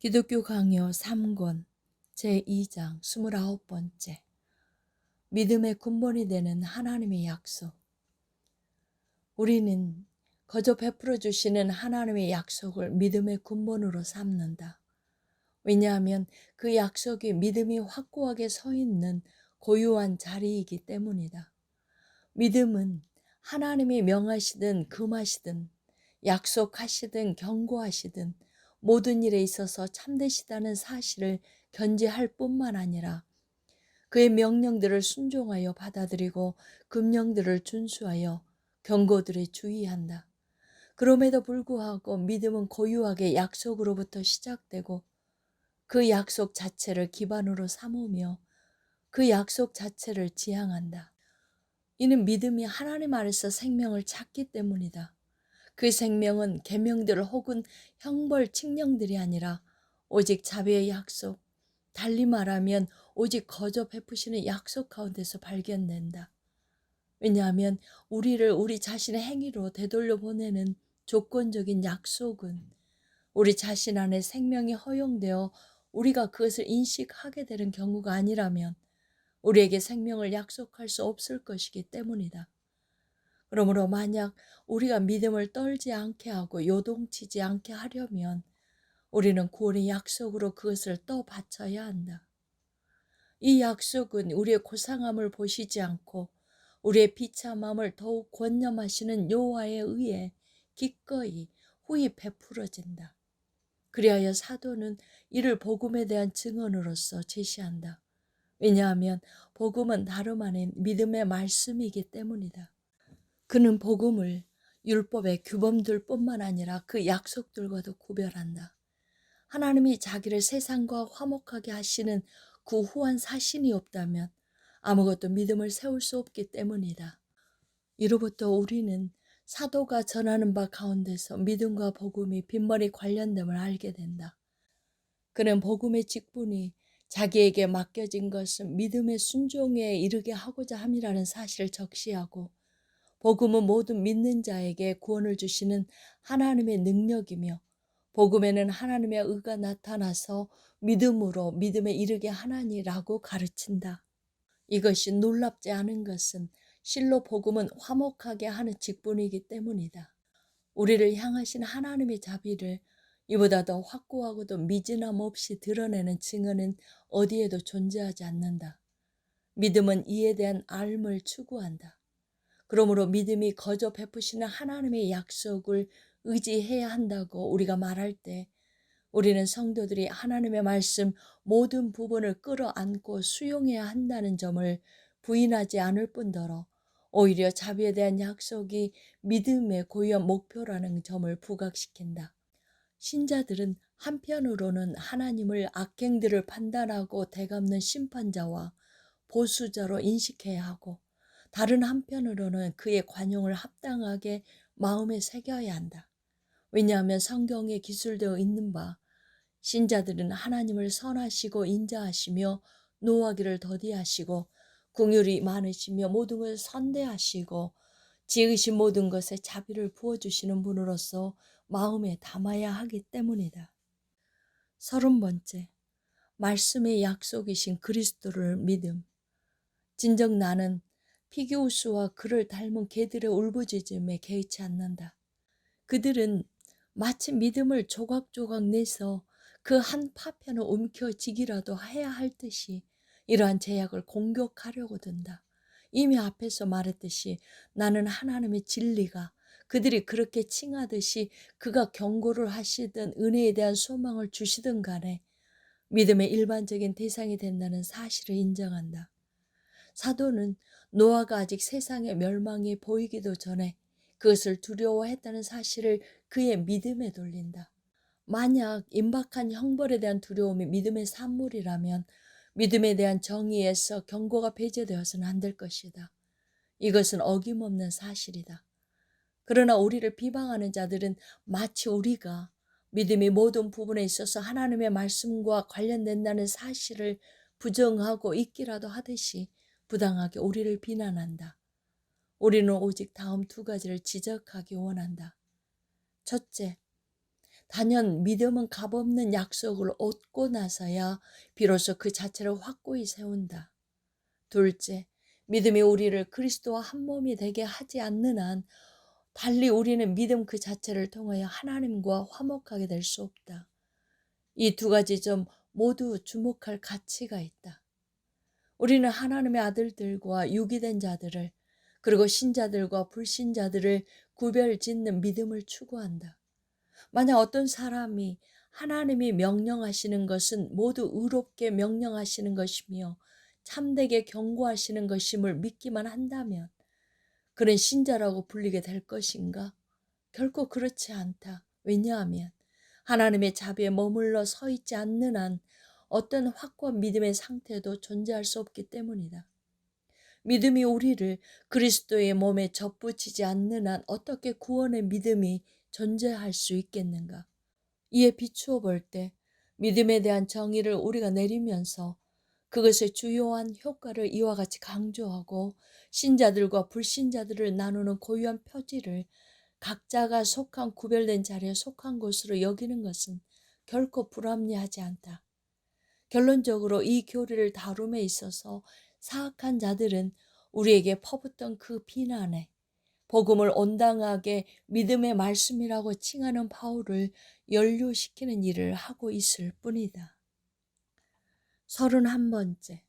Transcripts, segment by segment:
기독교 강요 3권 제2장 29번째 믿음의 근본이 되는 하나님의 약속. 우리는 거저 베풀어 주시는 하나님의 약속을 믿음의 근본으로 삼는다. 왜냐하면 그 약속이 믿음이 확고하게 서 있는 고유한 자리이기 때문이다. 믿음은 하나님이 명하시든 금하시든 약속하시든 경고하시든 모든 일에 있어서 참되시다는 사실을 견지할 뿐만 아니라 그의 명령들을 순종하여 받아들이고 금령들을 준수하여 경고들에 주의한다. 그럼에도 불구하고 믿음은 고유하게 약속으로부터 시작되고 그 약속 자체를 기반으로 삼으며 그 약속 자체를 지향한다. 이는 믿음이 하나님 안에서 생명을 찾기 때문이다. 그 생명은 계명들 혹은 형벌 칙령들이 아니라 오직 자비의 약속, 달리 말하면 오직 거저 베푸시는 약속 가운데서 발견된다. 왜냐하면 우리를 우리 자신의 행위로 되돌려 보내는 조건적인 약속은 우리 자신 안에 생명이 허용되어 우리가 그것을 인식하게 되는 경우가 아니라면 우리에게 생명을 약속할 수 없을 것이기 때문이다. 그러므로 만약 우리가 믿음을 떨지 않게 하고 요동치지 않게 하려면 우리는 구원의 약속으로 그것을 떠받쳐야 한다. 이 약속은 우리의 고상함을 보시지 않고 우리의 비참함을 더욱 권념하시는 여호와에 의해 기꺼이 후히 베풀어진다. 그리하여 사도는 이를 복음에 대한 증언으로서 제시한다. 왜냐하면 복음은 다름 아닌 믿음의 말씀이기 때문이다. 그는 복음을 율법의 규범들 뿐만 아니라 그 약속들과도 구별한다. 하나님이 자기를 세상과 화목하게 하시는 그 후한 사신이 없다면 아무것도 믿음을 세울 수 없기 때문이다. 이로부터 우리는 사도가 전하는 바 가운데서 믿음과 복음이 빈번히 관련됨을 알게 된다. 그는 복음의 직분이 자기에게 맡겨진 것은 믿음의 순종에 이르게 하고자 함이라는 사실을 적시하고 복음은 모든 믿는 자에게 구원을 주시는 하나님의 능력이며 복음에는 하나님의 의가 나타나서 믿음으로 믿음에 이르게 하나니라고 가르친다. 이것이 놀랍지 않은 것은 실로 복음은 화목하게 하는 직분이기 때문이다. 우리를 향하신 하나님의 자비를 이보다 더 확고하고도 미진함 없이 드러내는 증언은 어디에도 존재하지 않는다. 믿음은 이에 대한 알을 추구한다. 그러므로 믿음이 거저 베푸시는 하나님의 약속을 의지해야 한다고 우리가 말할 때 우리는 성도들이 하나님의 말씀 모든 부분을 끌어안고 수용해야 한다는 점을 부인하지 않을 뿐더러 오히려 자비에 대한 약속이 믿음의 고유한 목표라는 점을 부각시킨다. 신자들은 한편으로는 하나님을 악행들을 판단하고 되갚는 심판자와 보수자로 인식해야 하고 다른 한편으로는 그의 관용을 합당하게 마음에 새겨야 한다. 왜냐하면 성경에 기술되어 있는 바 신자들은 하나님을 선하시고 인자하시며 노하기를 더디하시고 긍휼이 많으시며 모든 것을 선대하시고 지으신 모든 것에 자비를 부어주시는 분으로서 마음에 담아야 하기 때문이다. 30번째, 말씀의 약속이신 그리스도를 믿음. 진정 나는 피기우스와 그를 닮은 개들의 울부짖음에 개의치 않는다. 그들은 마치 믿음을 조각조각 내서 그 한 파편을 움켜쥐기라도 해야 할 듯이 이러한 제약을 공격하려고 든다. 이미 앞에서 말했듯이 나는 하나님의 진리가 그들이 그렇게 칭하듯이 그가 경고를 하시든 은혜에 대한 소망을 주시든 간에 믿음의 일반적인 대상이 된다는 사실을 인정한다. 사도는 노아가 아직 세상의 멸망이 보이기도 전에 그것을 두려워했다는 사실을 그의 믿음에 돌린다. 만약 임박한 형벌에 대한 두려움이 믿음의 산물이라면 믿음에 대한 정의에서 경고가 배제되어서는 안 될 것이다. 이것은 어김없는 사실이다. 그러나 우리를 비방하는 자들은 마치 우리가 믿음이 모든 부분에 있어서 하나님의 말씀과 관련된다는 사실을 부정하고 있기라도 하듯이 부당하게 우리를 비난한다. 우리는 오직 다음 두 가지를 지적하기 원한다. 첫째, 단연 믿음은 값없는 약속을 얻고 나서야 비로소 그 자체를 확고히 세운다. 둘째, 믿음이 우리를 그리스도와 한 몸이 되게 하지 않는 한 달리 우리는 믿음 그 자체를 통하여 하나님과 화목하게 될 수 없다. 이 두 가지 점 모두 주목할 가치가 있다. 우리는 하나님의 아들들과 유기된 자들을, 그리고 신자들과 불신자들을 구별짓는 믿음을 추구한다. 만약 어떤 사람이 하나님이 명령하시는 것은 모두 의롭게 명령하시는 것이며 참되게 경고하시는 것임을 믿기만 한다면 그는 신자라고 불리게 될 것인가? 결코 그렇지 않다. 왜냐하면 하나님의 자비에 머물러 서 있지 않는 한 어떤 확고한 믿음의 상태도 존재할 수 없기 때문이다. 믿음이 우리를 그리스도의 몸에 접붙이지 않는 한 어떻게 구원의 믿음이 존재할 수 있겠는가? 이에 비추어 볼 때 믿음에 대한 정의를 우리가 내리면서 그것의 주요한 효과를 이와 같이 강조하고 신자들과 불신자들을 나누는 고유한 표지를 각자가 속한 구별된 자리에 속한 것으로 여기는 것은 결코 불합리하지 않다. 결론적으로 이 교리를 다룸에 있어서 사악한 자들은 우리에게 퍼붓던 그 비난에 복음을 온당하게 믿음의 말씀이라고 칭하는 바울을 연루시키는 일을 하고 있을 뿐이다. 31번째,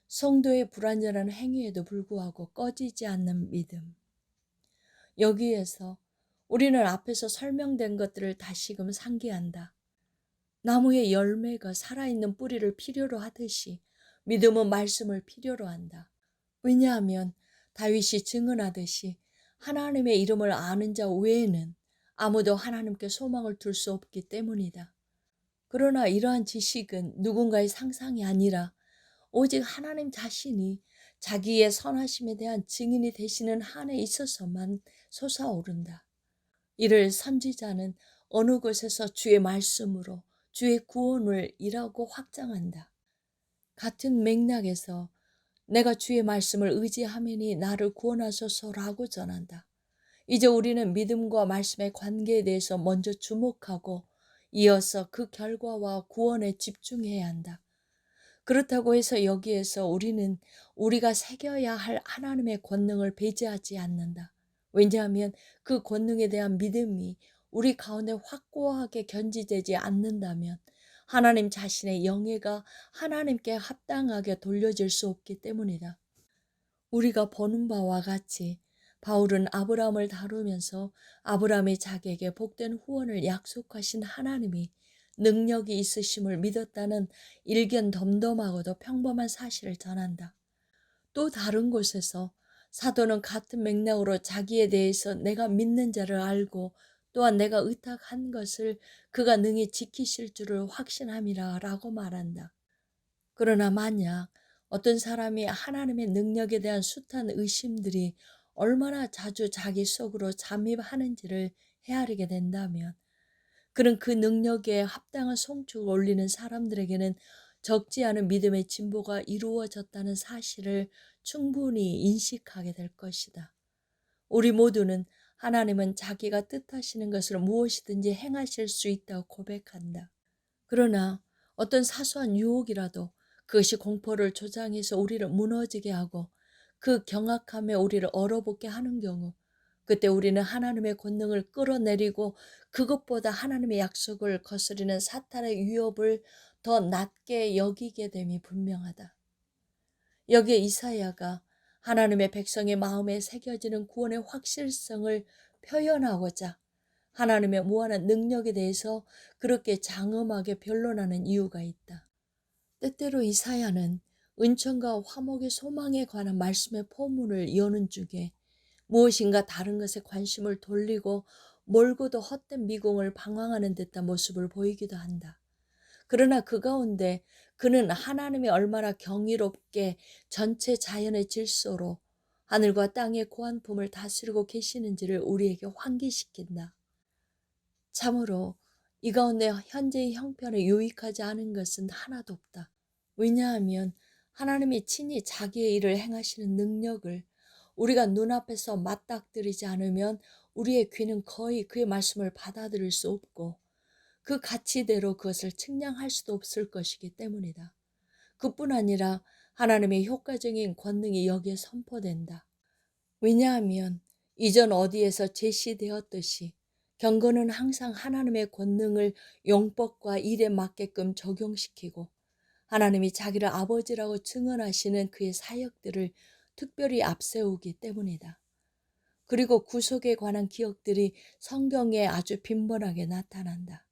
성도의 불완전한 행위에도 불구하고 꺼지지 않는 믿음. 여기에서 우리는 앞에서 설명된 것들을 다시금 상기한다. 나무의 열매가 살아있는 뿌리를 필요로 하듯이 믿음은 말씀을 필요로 한다. 왜냐하면 다윗이 증언하듯이 하나님의 이름을 아는 자 외에는 아무도 하나님께 소망을 둘 수 없기 때문이다. 그러나 이러한 지식은 누군가의 상상이 아니라 오직 하나님 자신이 자기의 선하심에 대한 증인이 되시는 한에 있어서만 솟아오른다. 이를 선지자는 어느 곳에서 주의 말씀으로 주의 구원을 이라고 확장한다. 같은 맥락에서 내가 주의 말씀을 의지하매니 나를 구원하소서라고 전한다. 이제 우리는 믿음과 말씀의 관계에 대해서 먼저 주목하고 이어서 그 결과와 구원에 집중해야 한다. 그렇다고 해서 여기에서 우리는 우리가 새겨야 할 하나님의 권능을 배제하지 않는다. 왜냐하면 그 권능에 대한 믿음이 우리 가운데 확고하게 견지되지 않는다면 하나님 자신의 영예가 하나님께 합당하게 돌려질 수 없기 때문이다. 우리가 보는 바와 같이 바울은 아브라함을 다루면서 아브라함의 자기에게 복된 후원을 약속하신 하나님이 능력이 있으심을 믿었다는 일견 덤덤하고도 평범한 사실을 전한다. 또 다른 곳에서 사도는 같은 맥락으로 자기에 대해서 내가 믿는 자를 알고 또한 내가 의탁한 것을 그가 능히 지키실 줄을 확신함이라 라고 말한다. 그러나 만약 어떤 사람이 하나님의 능력에 대한 숱한 의심들이 얼마나 자주 자기 속으로 잠입하는지를 헤아리게 된다면 그는 그 능력에 합당한 송축을 올리는 사람들에게는 적지 않은 믿음의 진보가 이루어졌다는 사실을 충분히 인식하게 될 것이다. 우리 모두는 하나님은 자기가 뜻하시는 것을 무엇이든지 행하실 수 있다고 고백한다. 그러나 어떤 사소한 유혹이라도 그것이 공포를 조장해서 우리를 무너지게 하고 그 경악함에 우리를 얼어붙게 하는 경우 그때 우리는 하나님의 권능을 끌어내리고 그것보다 하나님의 약속을 거스르는 사탄의 위협을 더 낮게 여기게 됨이 분명하다. 여기에 이사야가 하나님의 백성의 마음에 새겨지는 구원의 확실성을 표현하고자 하나님의 무한한 능력에 대해서 그렇게 장엄하게 변론하는 이유가 있다. 때때로 이사야는 은총과 화목의 소망에 관한 말씀의 포문을 여는 중에 무엇인가 다른 것에 관심을 돌리고 멀고도 헛된 미궁을 방황하는 듯한 모습을 보이기도 한다. 그러나 그 가운데 그는 하나님이 얼마나 경이롭게 전체 자연의 질서로 하늘과 땅의 고한품을 다스리고 계시는지를 우리에게 환기시킨다. 참으로 이 가운데 현재의 형편에 유익하지 않은 것은 하나도 없다. 왜냐하면 하나님이 친히 자기의 일을 행하시는 능력을 우리가 눈앞에서 맞닥뜨리지 않으면 우리의 귀는 거의 그의 말씀을 받아들일 수 없고 그 가치대로 그것을 측량할 수도 없을 것이기 때문이다. 그뿐 아니라 하나님의 효과적인 권능이 여기에 선포된다. 왜냐하면 이전 어디에서 제시되었듯이 경건은 항상 하나님의 권능을 용법과 일에 맞게끔 적용시키고 하나님이 자기를 아버지라고 증언하시는 그의 사역들을 특별히 앞세우기 때문이다. 그리고 구속에 관한 기억들이 성경에 아주 빈번하게 나타난다.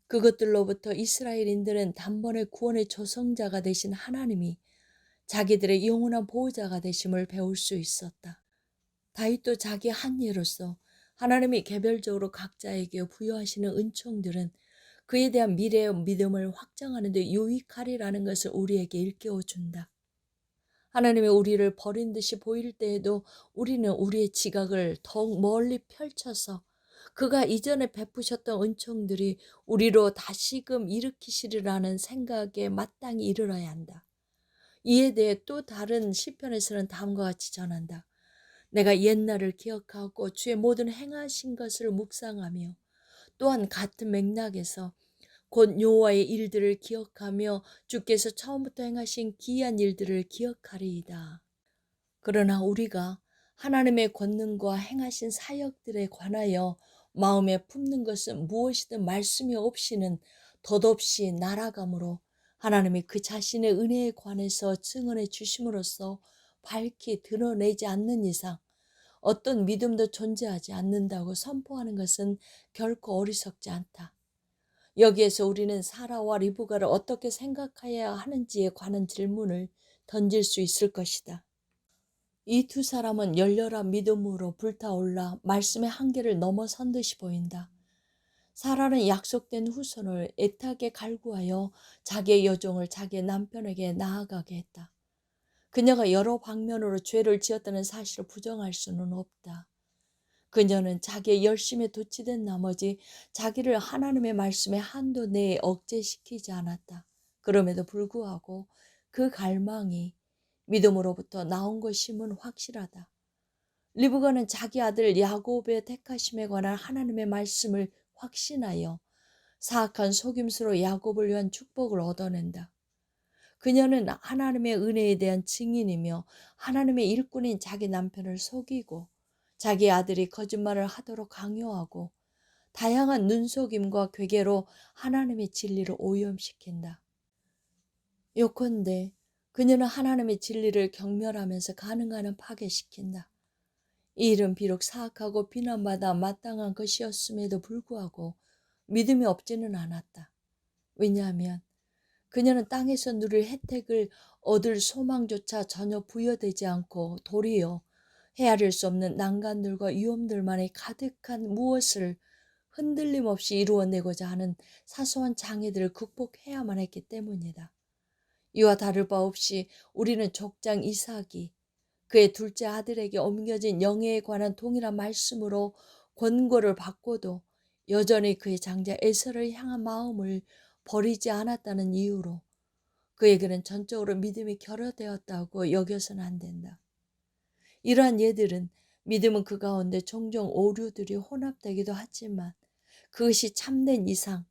그것들로부터 이스라엘인들은 단번에 구원의 조성자가 되신 하나님이 자기들의 영원한 보호자가 되심을 배울 수 있었다. 다윗도 자기 한 예로서 하나님이 개별적으로 각자에게 부여하시는 은총들은 그에 대한 미래의 믿음을 확장하는 데 유익하리라는 것을 우리에게 일깨워 준다. 하나님이 우리를 버린 듯이 보일 때에도 우리는 우리의 지각을 더욱 멀리 펼쳐서 그가 이전에 베푸셨던 은총들이 우리로 다시금 일으키시리라는 생각에 마땅히 이르러야 한다. 이에 대해 또 다른 시편에서는 다음과 같이 전한다. 내가 옛날을 기억하고 주의 모든 행하신 것을 묵상하며 또한 같은 맥락에서 곧 여호와의 일들을 기억하며 주께서 처음부터 행하신 기이한 일들을 기억하리이다. 그러나 우리가 하나님의 권능과 행하신 사역들에 관하여 마음에 품는 것은 무엇이든 말씀이 없이는 덧없이 날아가므로 하나님이 그 자신의 은혜에 관해서 증언해 주심으로써 밝히 드러내지 않는 이상 어떤 믿음도 존재하지 않는다고 선포하는 것은 결코 어리석지 않다. 여기에서 우리는 사라와 리브가를 어떻게 생각해야 하는지에 관한 질문을 던질 수 있을 것이다. 이 두 사람은 열렬한 믿음으로 불타올라 말씀의 한계를 넘어선 듯이 보인다. 사라는 약속된 후손을 애타게 갈구하여 자기의 여종을 자기의 남편에게 나아가게 했다. 그녀가 여러 방면으로 죄를 지었다는 사실을 부정할 수는 없다. 그녀는 자기의 열심에 도취된 나머지 자기를 하나님의 말씀의 한도 내에 억제시키지 않았다. 그럼에도 불구하고 그 갈망이 믿음으로부터 나온 것임은 확실하다. 리브가는 자기 아들 야곱의 택하심에 관한 하나님의 말씀을 확신하여 사악한 속임수로 야곱을 위한 축복을 얻어낸다. 그녀는 하나님의 은혜에 대한 증인이며 하나님의 일꾼인 자기 남편을 속이고 자기 아들이 거짓말을 하도록 강요하고 다양한 눈속임과 괴계로 하나님의 진리를 오염시킨다. 요컨대 그녀는 하나님의 진리를 경멸하면서 가능한 한 파괴시킨다. 이 일은 비록 사악하고 비난받아 마땅한 것이었음에도 불구하고 믿음이 없지는 않았다. 왜냐하면 그녀는 땅에서 누릴 혜택을 얻을 소망조차 전혀 부여되지 않고 도리어 헤아릴 수 없는 난간들과 위험들만이 가득한 무엇을 흔들림 없이 이루어내고자 하는 사소한 장애들을 극복해야만 했기 때문이다. 이와 다를 바 없이 우리는 족장 이삭이 그의 둘째 아들에게 옮겨진 영예에 관한 동일한 말씀으로 권고를 받고도 여전히 그의 장자 에서를 향한 마음을 버리지 않았다는 이유로 그에게는 전적으로 믿음이 결여되었다고 여겨서는 안 된다. 이러한 예들은 믿음은 그 가운데 종종 오류들이 혼합되기도 하지만 그것이 참된 이상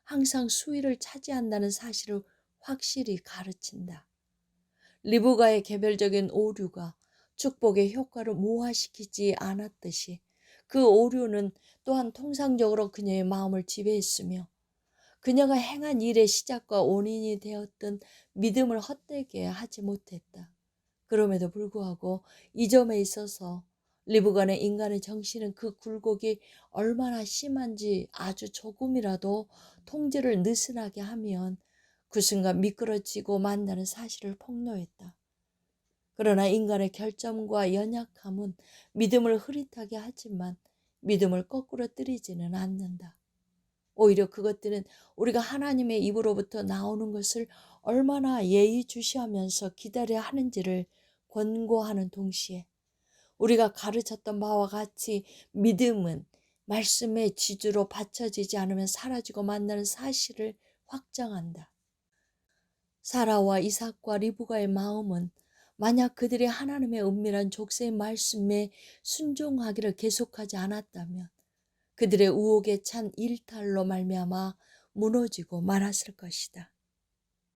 항상 수위를 차지한다는 사실을 확실히 가르친다. 리브가의 개별적인 오류가 축복의 효과를 모화시키지 않았듯이 그 오류는 또한 통상적으로 그녀의 마음을 지배했으며 그녀가 행한 일의 시작과 원인이 되었던 믿음을 헛되게 하지 못했다. 그럼에도 불구하고 이 점에 있어서 리브간의 인간의 정신은 그 굴곡이 얼마나 심한지 아주 조금이라도 통제를 느슨하게 하면 그 순간 미끄러지고 만다는 사실을 폭로했다. 그러나 인간의 결점과 연약함은 믿음을 흐릿하게 하지만 믿음을 거꾸로 뜨리지는 않는다. 오히려 그것들은 우리가 하나님의 입으로부터 나오는 것을 얼마나 예의주시하면서 기다려야 하는지를 권고하는 동시에 우리가 가르쳤던 바와 같이 믿음은 말씀의 지주로 받쳐지지 않으면 사라지고 만나는 사실을 확정한다. 사라와 이삭과 리브가의 마음은 만약 그들이 하나님의 은밀한 족쇄의 말씀에 순종하기를 계속하지 않았다면 그들의 우혹에 찬 일탈로 말미암아 무너지고 말았을 것이다.